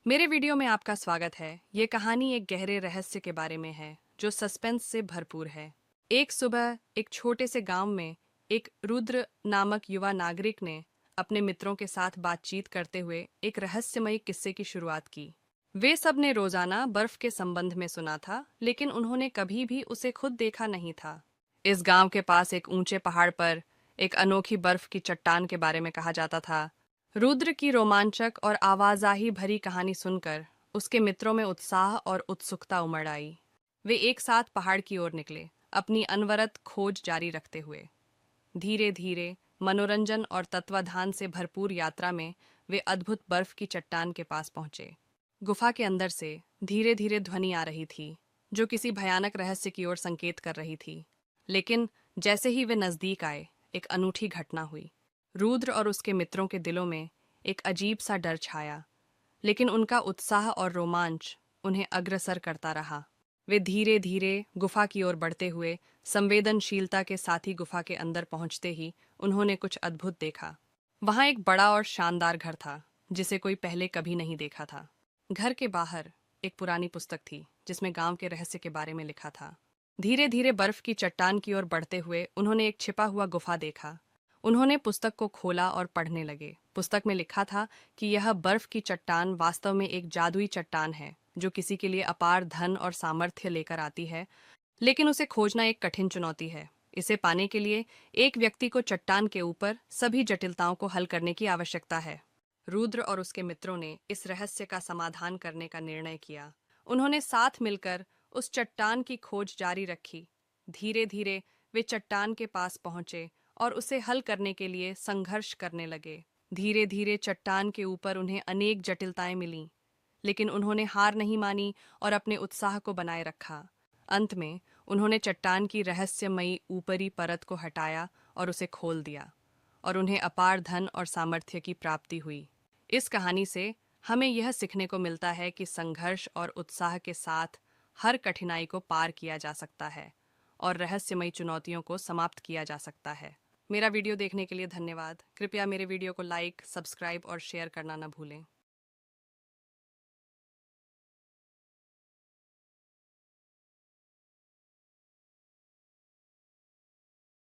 मेरे वीडियो में आपका स्वागत है। ये कहानी एक गहरे रहस्य के बारे में है जो सस्पेंस से भरपूर है। एक सुबह एक छोटे से गांव में एक रुद्र नामक युवा नागरिक ने अपने मित्रों के साथ बातचीत करते हुए एक रहस्यमयी किस्से की शुरुआत की। वे सब ने रोजाना बर्फ के संबंध में सुना था, लेकिन उन्होंने कभी भी उसे खुद देखा नहीं था। इस गांव के पास एक ऊंचे पहाड़ पर एक अनोखी बर्फ की चट्टान के बारे में कहा जाता था। रुद्र की रोमांचक और आवाजाही भरी कहानी सुनकर उसके मित्रों में उत्साह और उत्सुकता उमड़ आई। वे एक साथ पहाड़ की ओर निकले, अपनी अनवरत खोज जारी रखते हुए। धीरे धीरे मनोरंजन और तत्वाधान से भरपूर यात्रा में वे अद्भुत बर्फ की चट्टान के पास पहुंचे। गुफा के अंदर से धीरे धीरे ध्वनि आ रही थी, जो किसी भयानक रहस्य की ओर संकेत कर रही थी। लेकिन जैसे ही वे नजदीक आए, एक अनूठी घटना हुई। रुद्र और उसके मित्रों के दिलों में एक अजीब सा डर छाया, लेकिन उनका उत्साह और रोमांच उन्हें अग्रसर करता रहा। वे धीरे धीरे गुफा की ओर बढ़ते हुए संवेदनशीलता के साथ ही गुफा के अंदर पहुंचते ही उन्होंने कुछ अद्भुत देखा। वहां एक बड़ा और शानदार घर था, जिसे कोई पहले कभी नहीं देखा था। घर के बाहर एक पुरानी पुस्तक थी, जिसमें गांव के रहस्य के बारे में लिखा था। धीरे धीरे बर्फ की चट्टान की ओर बढ़ते हुए उन्होंने एक छिपा हुआ गुफा देखा। उन्होंने पुस्तक को खोला और पढ़ने लगे। पुस्तक में लिखा था कि यह बर्फ की चट्टान वास्तव में एक जादुई चट्टान है, जो किसी के लिए अपार धन और सामर्थ्य लेकर आती है, लेकिन उसे खोजना एक कठिन चुनौती है। इसे पाने के लिए एक व्यक्ति को चट्टान के ऊपर सभी जटिलताओं को हल करने की आवश्यकता है। रुद्र और उसके मित्रों ने इस रहस्य का समाधान करने का निर्णय किया। उन्होंने साथ मिलकर उस चट्टान की खोज जारी रखी। धीरे धीरे वे चट्टान के पास पहुंचे और उसे हल करने के लिए संघर्ष करने लगे। धीरे धीरे चट्टान के ऊपर उन्हें अनेक जटिलताएं मिलीं, लेकिन उन्होंने हार नहीं मानी और अपने उत्साह को बनाए रखा। अंत में उन्होंने चट्टान की रहस्यमयी ऊपरी परत को हटाया और उसे खोल दिया, और उन्हें अपार धन और सामर्थ्य की प्राप्ति हुई। इस कहानी से हमें यह सीखने को मिलता है कि संघर्ष और उत्साह के साथ हर कठिनाई को पार किया जा सकता है और रहस्यमयी चुनौतियों को समाप्त किया जा सकता है। मेरा वीडियो देखने के लिए धन्यवाद। कृपया मेरे वीडियो को लाइक, सब्सक्राइब और शेयर करना न भूलें।